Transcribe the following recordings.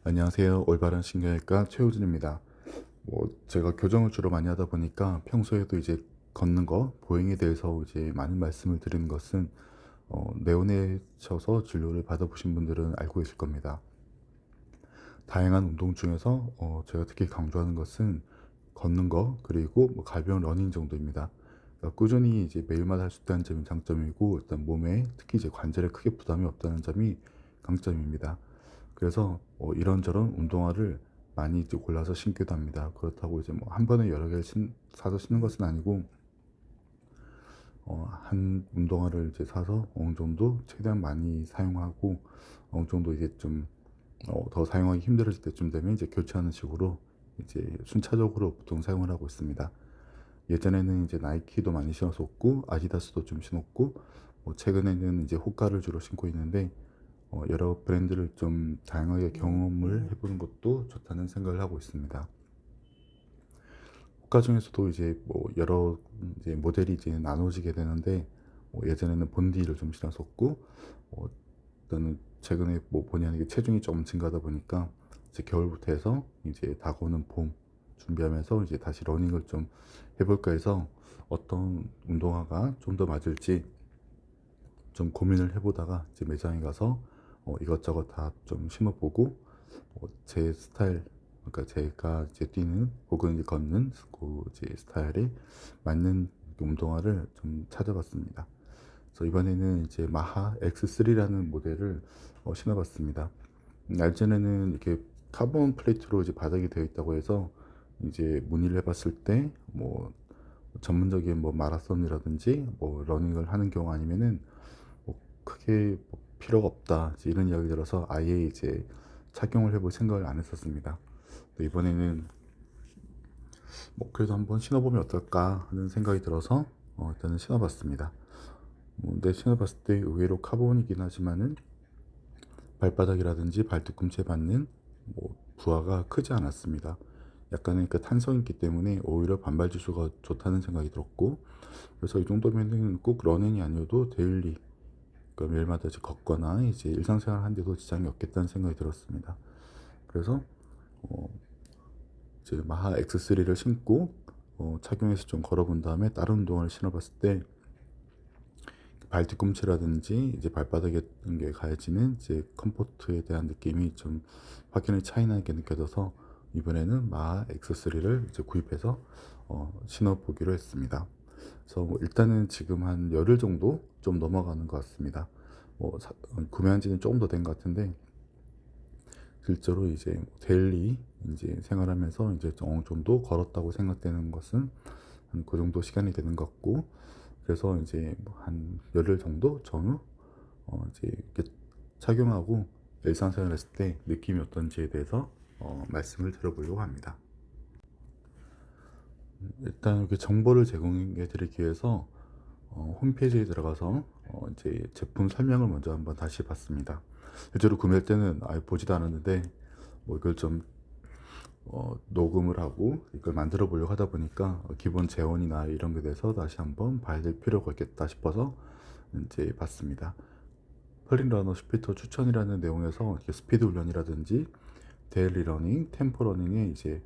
안녕하세요. 올바른 신경외과 최우진입니다. 제가 교정을 주로 많이 하다 보니까 평소에도 이제 걷는 거, 보행에 대해서 이제 많은 말씀을 드리는 것은 내원하셔서 진료를 받아보신 분들은 알고 계실 겁니다. 다양한 운동 중에서 제가 특히 강조하는 것은 걷는 거, 그리고 가벼운 러닝 정도입니다. 그러니까 꾸준히 이제 매일마다 할 수 있다는 점이 장점이고, 일단 몸에 특히 이제 관절에 크게 부담이 없다는 점이 강점입니다. 그래서 이런저런 운동화를 많이 이제 골라서 신기도 합니다. 그렇다고 이제 뭐 한 번에 여러 개를 사서 신는 것은 아니고, 한 운동화를 이제 사서 어느 정도 최대한 많이 사용하고, 어느 정도 이제 좀 더 사용하기 힘들어질 때쯤 되면 이제 교체하는 식으로 이제 순차적으로 보통 사용을 하고 있습니다. 예전에는 이제 나이키도 많이 신었었고, 아디다스도 좀 신었고, 최근에는 이제 호가를 주로 신고 있는데, 여러 브랜드를 좀 다양하게 경험을 해보는 것도 좋다는 생각을 하고 있습니다. 호가 중에서도 이제 여러 이제 모델이 이제 나눠지게 되는데, 예전에는 본디를 좀 신었었고, 일단은 최근에 본의 아니게 체중이 좀 증가하다 보니까 이제 겨울부터 해서 이제 다가오는 봄 준비하면서 이제 다시 러닝을 좀 해볼까 해서 어떤 운동화가 좀 더 맞을지 좀 고민을 해보다가 이제 매장에 가서 이것저것 다 좀 신어보고 제 스타일, 그러니까 제가 이제 뛰는 혹은 이제 걷는 그 이제 스타일에 맞는 운동화를 좀 찾아봤습니다. 그래서 이번에는 이제 마하 X3라는 모델을 신어봤습니다. 날전에는 이렇게 카본 플레이트로 이제 바닥이 되어 있다고 해서 이제 문의를 해봤을 때 전문적인 마라톤이라든지 러닝을 하는 경우 아니면은 크게 필요가 없다 이제 이런 이야기 들어서 아예 이제 착용을 해볼 생각을 안 했었습니다. 이번에는 그래도 한번 신어보면 어떨까 하는 생각이 들어서 일단은 신어봤습니다. 근데 신어봤을 때 의외로 카본이긴 하지만은 발바닥이라든지 발뒤꿈치에 받는 부하가 크지 않았습니다. 약간의 그 탄성이 있기 때문에 오히려 반발 지수가 좋다는 생각이 들었고, 그래서 이 정도면은 꼭 러닝이 아니어도 데일리, 그러니까 매일마다 이제 걷거나 이제 일상생활 하는데도 지장이 없겠다는 생각이 들었습니다. 그래서 어, 이제 마하 X3를 신고 착용해서 좀 걸어본 다음에 다른 운동화를 신어봤을 때 발 뒤꿈치라든지 이제 발바닥에 게 가해지는 이제 컴포트에 대한 느낌이 좀 확연히 차이나게 느껴져서 이번에는 마하 X3를 이제 구입해서 신어보기로 했습니다. 그래서 일단은 지금 한 열흘 정도 좀 넘어가는 것 같습니다. 구매한 지는 조금 더 된 것 같은데 실제로 이제 데일리 이제 생활하면서 이제 어느 정도 걸었다고 생각되는 것은 한 그 정도 시간이 되는 것 같고, 그래서 이제 한 열흘 정도 전후 이제 이렇게 착용하고 일상생활 했을 때 느낌이 어떤지에 대해서 말씀을 드려보려고 합니다. 일단 이렇게 정보를 제공해 드리기 위해서 홈페이지에 들어가서 이제 제품 설명을 먼저 한번 다시 봤습니다. 실제로 구매할 때는 아예 보지도 않았는데 이걸 좀 녹음을 하고 이걸 만들어 보려고 하다 보니까 기본 재원이나 이런 것에 대해서 다시 한번 봐야 될 필요가 있겠다 싶어서 이제 봤습니다. 플린러너 슈피터 추천이라는 내용에서 이렇게 스피드 훈련이라든지 데일리 러닝, 템포 러닝에 이제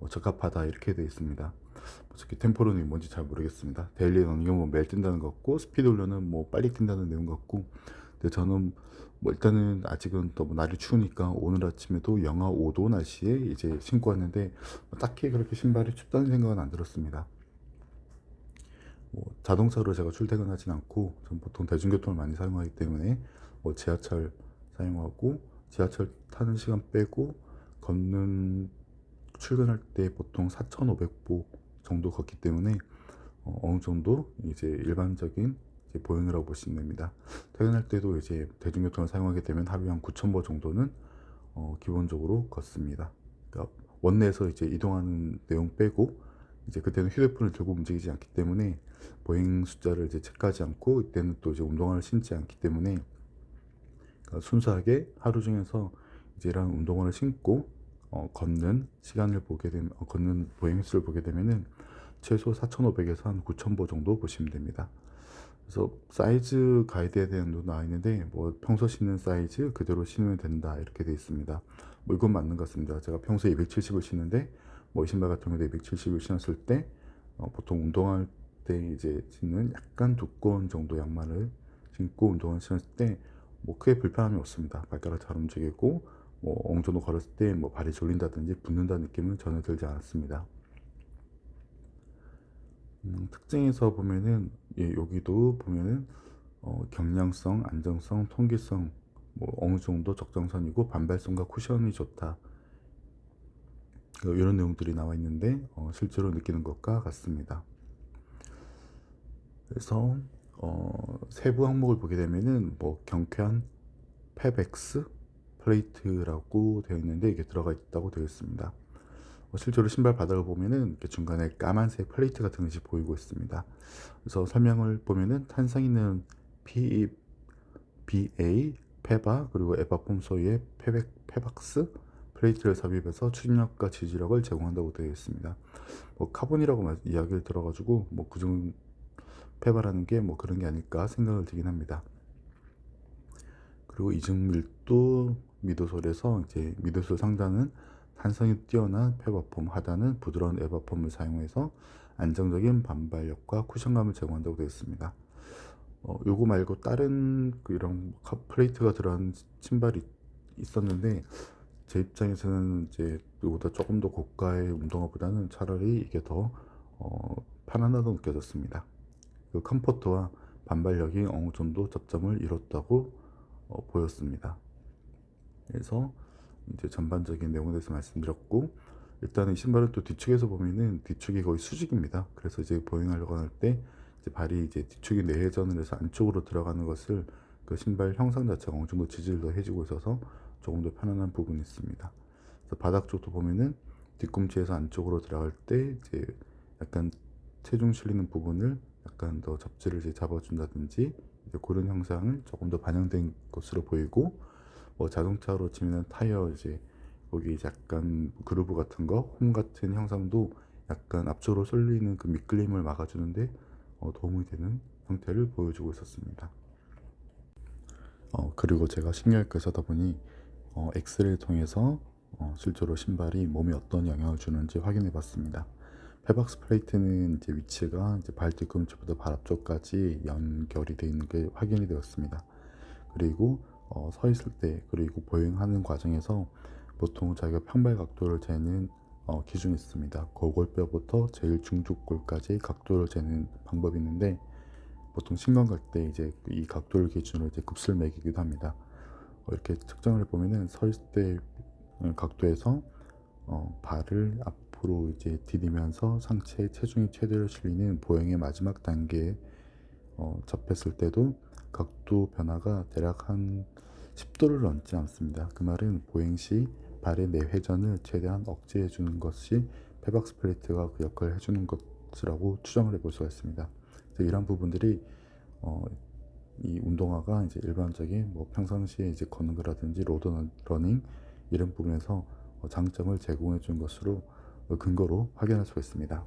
적합하다 이렇게 되어 있습니다. 특히 템포 러닝이 뭔지 잘 모르겠습니다. 데일리 러닝은 매일 뛴다는 것 같고, 스피드 훈련은 빨리 뛴다는 내용 같고, 근데 저는 일단은 아직은 또 날이 추우니까 오늘 아침에도 영하 5도 날씨에 이제 신고 왔는데 딱히 그렇게 신발이 춥다는 생각은 안 들었습니다. 자동차로 제가 출퇴근하진 않고 전 보통 대중교통을 많이 사용하기 때문에 지하철 사용하고, 지하철 타는 시간 빼고 걷는 출근할 때 보통 4,500보 정도 걷기 때문에 어느 정도 이제 일반적인 이제 보행이라고 보시면 됩니다. 퇴근할 때도 이제 대중교통을 사용하게 되면 하루에 한 9,000보 정도는 기본적으로 걷습니다. 그러니까 원내에서 이제 이동하는 내용 빼고 이제 그때는 휴대폰을 들고 움직이지 않기 때문에 보행 숫자를 이제 체크하지 않고, 이때는 또 이제 운동화를 신지 않기 때문에 그러니까 순수하게 하루 중에서 이제 이런 운동화를 신고 걷는 시간을 보게 되면 걷는 보행 횟수를 보게 되면은 최소 4,500에서 한 9,000보 정도 보시면 됩니다. 그래서 사이즈 가이드에 대한 도 나와 있는데 뭐 평소 신는 사이즈 그대로 신으면 된다 이렇게 되어 있습니다. 뭐 이건 맞는 것 같습니다. 제가 평소에 270을 신는데 뭐 이 신발 같은 경우도 270을 신었을 때 보통 운동할 때 이제 신는 약간 두꺼운 정도 양말을 신고 운동을 신었을 때 뭐 크게 불편함이 없습니다. 발가락 잘 움직이고 뭐 어느 정도 걸었을 때 뭐 발이 졸린다든지 붓는다는 느낌은 전혀 들지 않았습니다. 특징에서 보면은 여기도 보면은 경량성, 안정성, 통기성 뭐 어느 정도 적정선이고 반발성과 쿠션이 좋다. 이런 내용들이 나와 있는데 실제로 느끼는 것과 같습니다. 그래서 세부 항목을 보게 되면은 뭐 경쾌한 펩엑스 플레이트라고 되어 있는데 이게 들어가 있다고 되어 있습니다. 실제로 신발 바닥을 보면은 이렇게 중간에 까만색 플레이트 같은 것이 보이고 있습니다. 그래서 설명을 보면은 탄성 있는 BA 페바 그리고 에바폼 소위의 페박스 플레이트를 삽입해서 추진력과 지지력을 제공한다고 되어 있습니다. 뭐 카본이라고 이야기를 들어가지고 뭐 그중 페바라는 게 뭐 그런 게 아닐까 생각을 들긴 합니다. 그리고 이중 밀도 미드솔에서 이제 미드솔 상단은 탄성이 뛰어난 페바폼, 하단은 부드러운 에바폼을 사용해서 안정적인 반발력과 쿠션감을 제공한다고 되어 있습니다. 요거 말고 다른 이런 플레이트가 들어간 신발이 있었는데 제 입장에서는 이제 이거보다 조금 더 고가의 운동화보다는 차라리 이게 더 편안하다고 느껴졌습니다. 그 컴포트와 반발력이 어느 정도 접점을 이뤘다고 보였습니다. 그래서 이제 전반적인 내용에 대해서 말씀드렸고 일단은 이 신발은 또 뒤축에서 보면은 뒤축이 거의 수직입니다. 그래서 이제 보행하려고 할 때 이제 발이 이제 뒤축이 내회전을 해서 안쪽으로 들어가는 것을 그 신발 형상 자체가 어느 정도 지지를 더 해주고 있어서 조금 더 편안한 부분이 있습니다. 그래서 바닥 쪽도 보면은 뒤꿈치에서 안쪽으로 들어갈 때 이제 약간 체중 실리는 부분을 약간 더 접지를 이제 잡아준다든지 이제 그런 형상을 조금 더 반영된 것으로 보이고 뭐 자동차로 치면 타이어 이제 거기 약간 그루브 같은 거, 홈 같은 형상도 약간 앞쪽으로 쏠리는 그 밑그림을 막아주는데 도움이 되는 형태를 보여주고 있었습니다. 그리고 제가 신경을 써다 보니 엑스레이를 통해서 실제로 신발이 몸에 어떤 영향을 주는지 확인해 봤습니다. 페박스 플레이트는 이제 위치가 이제 발 뒤꿈치부터 발 앞쪽까지 연결이 되어 있는 게 확인이 되었습니다. 그리고 서 있을 때 그리고 보행하는 과정에서 보통 자기가 평발 각도를 재는 기준이 있습니다. 고골뼈부터 제일 중족골까지 각도를 재는 방법이 있는데 보통 신경 갈 때 이제 이 각도를 기준으로 이제 급수를 매기기도 합니다. 이렇게 측정을 해보면은 서 있을 때 각도에서 발을 앞으로 이제 디디면서 상체에 체중이 최대로 실리는 보행의 마지막 단계에 접했을 때도 각도 변화가 대략 한 10도를 넘지 않습니다. 그 말은 보행 시 발의 내회전을 최대한 억제해 주는 것이 페박스 플레이트가 그 역할을 해주는 것이라고 추정을 해볼 수가 있습니다. 이런 부분들이 이 운동화가 이제 일반적인 뭐 평상시에 이제 걷는 거라든지 로드 러닝 이런 부분에서 장점을 제공해 준 것으로 근거로 확인할 수가 있습니다.